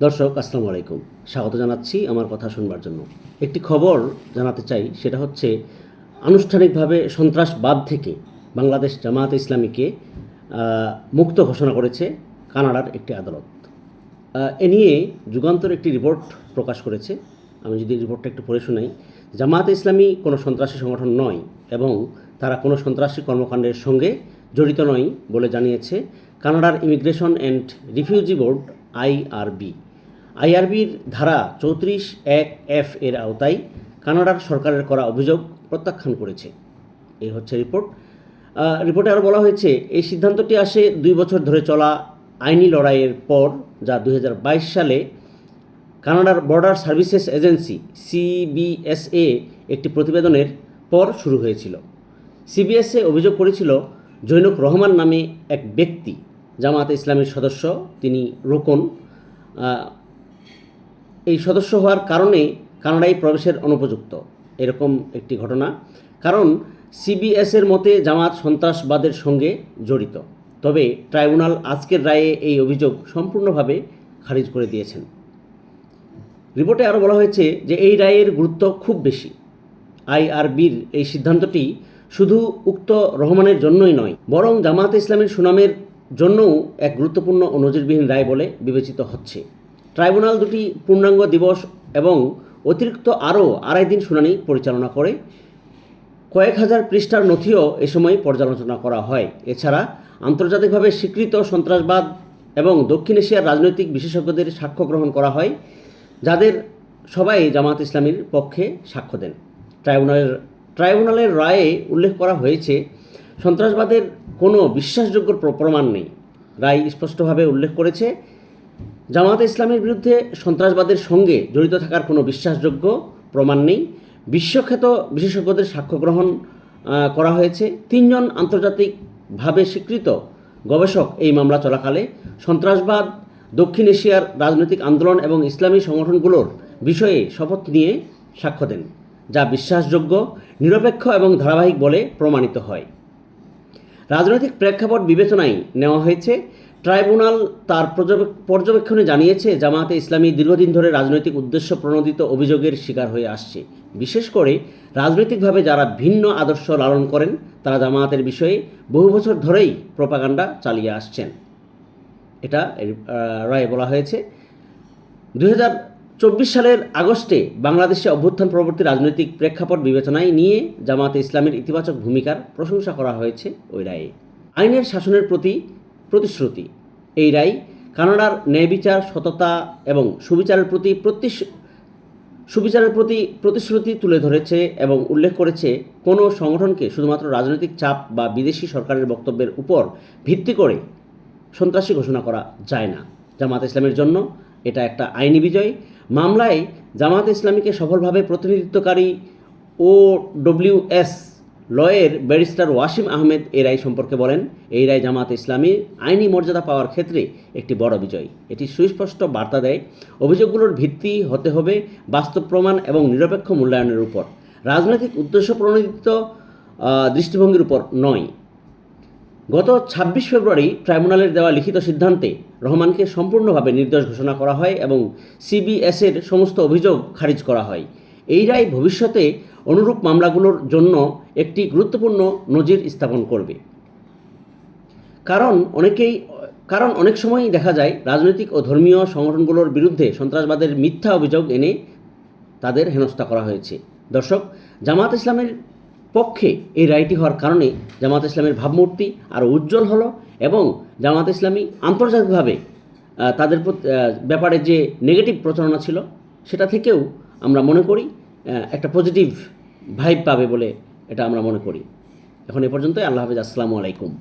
দর্শক আসসালামু আলাইকুম, স্বাগত জানাচ্ছি আমার কথা শুনবার জন্য। একটি খবর জানাতে চাই, সেটা হচ্ছে আনুষ্ঠানিকভাবে সন্ত্রাসবাদ থেকে বাংলাদেশ জামায়াতে ইসলামীকে মুক্ত ঘোষণা করেছে কানাডার একটি আদালত। এ নিয়ে যুগান্তর একটি রিপোর্ট প্রকাশ করেছে। আমি যদি রিপোর্টটা একটু পড়ে শোনাই। জামায়াতে ইসলামী কোনো সন্ত্রাসী সংগঠন নয় এবং তারা কোনো সন্ত্রাসী কর্মকাণ্ডের সঙ্গে জড়িত নয় বলে জানিয়েছে কানাডার Immigration and Refugee Board IRB. আইআরবির ধারা 34(1)(f) এর আওতায় কানাডার সরকারের করা অভিযোগ প্রত্যাখ্যান করেছে। এই হচ্ছে রিপোর্ট। রিপোর্টে আরও বলা হয়েছে, এই সিদ্ধান্তটি আসে 2 বছর ধরে চলা আইনি লড়াইয়ের পর, যা 2022 সালে কানাডার বর্ডার সার্ভিসেস এজেন্সি সিবিএসএ একটি প্রতিবেদনের পর শুরু হয়েছিল। সিবিএসএ অভিযোগ করেছিল জৈনক রহমান নামে এক ব্যক্তি জামায়াতে ইসলামীর সদস্য, তিনি রোকন, এই সদস্য হওয়ার কারণে কানাডায় প্রবেশের অনুপযুক্ত, এরকম একটি ঘটনা। কারণ সিবিএসের মতে জামাত সন্ত্রাসবাদের সঙ্গে জড়িত। তবে ট্রাইব্যুনাল আজকের রায়ে এই অভিযোগ সম্পূর্ণভাবে খারিজ করে দিয়েছেন। রিপোর্টে আরও বলা হয়েছে যে এই রায়ের গুরুত্ব খুব বেশি। আইআরবির এই সিদ্ধান্তটি শুধু উক্ত রহমানের জন্যই নয়, বরং জামায়াতে ইসলামের সুনামের জন্যও এক গুরুত্বপূর্ণ ও নজিরবিহীন রায় বলে বিবেচিত হচ্ছে। ট্রাইব্যুনাল দুটি পূর্ণাঙ্গ দিবস এবং অতিরিক্ত আরও 2.5 দিন শুনানি পরিচালনা করে কয়েক হাজার পৃষ্ঠার নথিও এ সময় পর্যালোচনা করা হয়। এছাড়া আন্তর্জাতিকভাবে স্বীকৃত সন্ত্রাসবাদ এবং দক্ষিণ এশিয়ার রাজনৈতিক বিশেষজ্ঞদের সাক্ষ্য গ্রহণ করা হয়, যাদের সবাই জামায়াত ইসলামীর পক্ষে সাক্ষ্য দেন। ট্রাইব্যুনালের রায়ে উল্লেখ করা হয়েছে, সন্ত্রাসবাদের কোনো বিশ্বাসযোগ্য প্রমাণ নেই। রায় স্পষ্টভাবে উল্লেখ করেছে, জামায়াতে ইসলামের বিরুদ্ধে সন্ত্রাসবাদের সঙ্গে জড়িত থাকার কোনো বিশ্বাসযোগ্য প্রমাণ নেই। বিশ্বখ্যাত বিশেষজ্ঞদের সাক্ষ্য গ্রহণ করা হয়েছে। 3 জন আন্তর্জাতিকভাবে স্বীকৃত গবেষক এই মামলা চলাকালে সন্ত্রাসবাদ, দক্ষিণ এশিয়ার রাজনৈতিক আন্দোলন এবং ইসলামী সংগঠনগুলোর বিষয়ে শপথ নিয়ে সাক্ষ্য দেন, যা বিশ্বাসযোগ্য, নিরপেক্ষ এবং ধারাবাহিক বলে প্রমাণিত হয়। রাজনৈতিক প্রেক্ষাপট বিবেচনায় নেওয়া হয়েছে। ট্রাইব্যুনাল তার পর্যবেক্ষণে জানিয়েছে, জামায়াতে ইসলামী দীর্ঘদিন ধরে রাজনৈতিক উদ্দেশ্য প্রণোদিত অভিযোগের শিকার হয়ে আসছে। বিশেষ করে রাজনৈতিকভাবে যারা ভিন্ন আদর্শ লালন করেন, তারা জামায়াতের বিষয়ে বহু বছর ধরেই প্রোপাগান্ডা চালিয়ে আসছেন। এটা রায়ে বলা হয়েছে। 2024 সালের আগস্টে বাংলাদেশে অভ্যুত্থান পরবর্তী রাজনৈতিক প্রেক্ষাপট বিবেচনায় নিয়ে জামায়াতে ইসলামীর ইতিবাচক ভূমিকার প্রশংসা করা হয়েছে ওই রায়ে। আইনের শাসনের প্রতি প্রতিশ্রুতি। এই রায় কানাডার ন্যায় বিচার, সততা এবং সুবিচারের প্রতি প্রতিশ্রুতি তুলে ধরেছে এবং উল্লেখ করেছে, কোনো সংগঠনকে শুধুমাত্র রাজনৈতিক চাপ বা বিদেশি সরকারের বক্তব্যের উপর ভিত্তি করে সন্ত্রাসী ঘোষণা করা যায় না। জামায়াতে ইসলামের জন্য এটা একটা আইনি বিজয়। মামলায় জামায়াতে ইসলামীকে সফলভাবে প্রতিনিধিত্বকারী OWS লয়ের ব্যারিস্টার ওয়াসিম আহমেদ এই রায় সম্পর্কে বলেন, এই রায় জামায়াতে ইসলামীর আইনি মর্যাদা পাওয়ার ক্ষেত্রে একটি বড় বিজয়। এটি সুস্পষ্ট বার্তা দেয়, অভিযোগগুলোর ভিত্তি হতে হবে বাস্তব প্রমাণ এবং নিরপেক্ষ মূল্যায়নের উপর, রাজনৈতিক উদ্দেশ্য প্রণোদিত দৃষ্টিভঙ্গির উপর নয়। গত 26 ফেব্রুয়ারি ট্রাইব্যুনালের দেওয়া লিখিত সিদ্ধান্তে রহমানকে সম্পূর্ণভাবে নির্দোষ ঘোষণা করা হয় এবং সিবিএসের সমস্ত অভিযোগ খারিজ করা হয়। এই রায় ভবিষ্যতে অনুরূপ মামলাগুলোর জন্য একটি গুরুত্বপূর্ণ নজির স্থাপন করবে। কারণ অনেক সময়ই দেখা যায় রাজনৈতিক ও ধর্মীয় সংগঠনগুলোর বিরুদ্ধে সন্ত্রাসবাদের মিথ্যা অভিযোগ এনে তাদের হেনস্থা করা হয়েছে। দর্শক, জামায়াত ইসলামের পক্ষে এই রায়টি হওয়ার কারণে জামায়াত ইসলামের ভাবমূর্তি আরও উজ্জ্বল হলো এবং জামায়াত ইসলামী আন্তর্জাতিকভাবে তাদের ব্যাপারে যে নেগেটিভ প্রচারণা ছিল, সেটা থেকেও আমরা মনে করি একটা পজিটিভ ভাইব পাবে বলে এটা আমরা মনে করি। এখন এ পর্যন্তই। আল্লাহ হাফেজ। আসসালামু আলাইকুম।